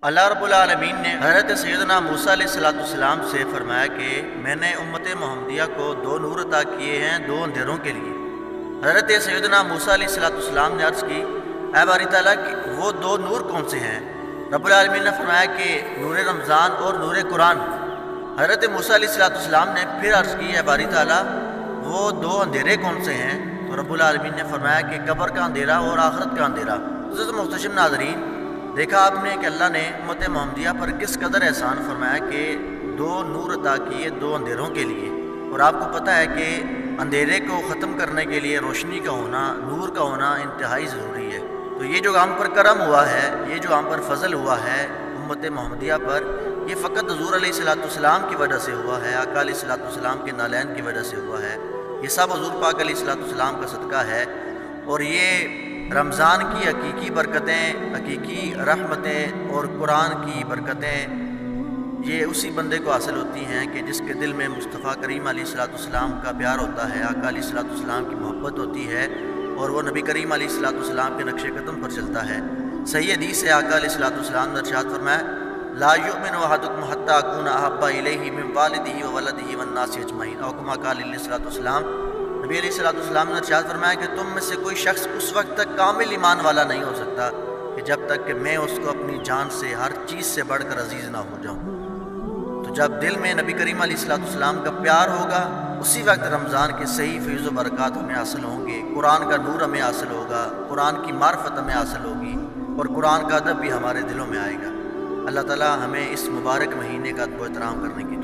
اللہ رب العالمین نے حضرت سیدنا موسیٰ علیہ السلام سے فرمایا کہ میں نے امت محمدیہ کو 2 نور عطا کیے ہیں 2 اندھیروں کے لیے۔ حضرت سیدنا موسیٰ علیہ السلام نے عرض کی اے باری تعالیٰ کہ وہ 2 نور کون سے ہیں؟ رب العالمین نے فرمایا کہ نور رمضان اور نور قرآن۔ حضرت موسیٰ علیہ السلام نے پھر عرض کی اے باری تعالیٰ وہ 2 اندھیرے کون سے ہیں؟ تو رب العالمین نے فرمایا کہ قبر کا اندھیرا اور آخرت کا اندھیرا۔ حضرت محتشم ناظرین، دیکھا آپ نے کہ اللہ نے امت محمدیہ پر کس قدر احسان فرمایا کہ 2 نور عطا کیے 2 اندھیروں کے لیے۔ اور آپ کو پتہ ہے کہ اندھیرے کو ختم کرنے کے لیے روشنی کا ہونا، نور کا ہونا انتہائی ضروری ہے۔ تو یہ جو ہم پر کرم ہوا ہے، یہ جو ہم پر فضل ہوا ہے امت محمدیہ پر، یہ فقط حضور علیہ السلام کی وجہ سے ہوا ہے، آقا علیہ السلام کے نالین کی وجہ سے ہوا ہے۔ یہ سب حضور پاک علیہ السلام کا صدقہ ہے۔ اور یہ رمضان کی حقیقی برکتیں، حقیقی رحمتیں اور قرآن کی برکتیں یہ اسی بندے کو حاصل ہوتی ہیں کہ جس کے دل میں مصطفیٰ کریم علیہ السلام کا پیار ہوتا ہے، آقا علیہ السلام کی محبت ہوتی ہے، اور وہ نبی کریم علیہ السلام کے نقش قدم پر چلتا ہے۔ صحیح حدیث ہے، آقا علیہ السلام نے ارشاد فرمایا لا یؤمن احدکم حتی اکون احب الیہ من والدہ وولدہ والناس اجمعین، او کما قال علیہ السلام۔ نبی علیہ السلام نے ارشاد فرمایا کہ تم میں سے کوئی شخص اس وقت تک کامل ایمان والا نہیں ہو سکتا کہ جب تک کہ میں اس کو اپنی جان سے، ہر چیز سے بڑھ کر عزیز نہ ہو جاؤں۔ تو جب دل میں نبی کریم علیہ السلام کا پیار ہوگا، اسی وقت رمضان کے صحیح فیض و برکات ہمیں حاصل ہوں گے، قرآن کا نور ہمیں حاصل ہوگا، قرآن کی معرفت ہمیں حاصل ہوگی، اور قرآن کا ادب بھی ہمارے دلوں میں آئے گا۔ اللہ تعالی ہمیں اس مبارک مہینے کا ادب و احترام کرنے کی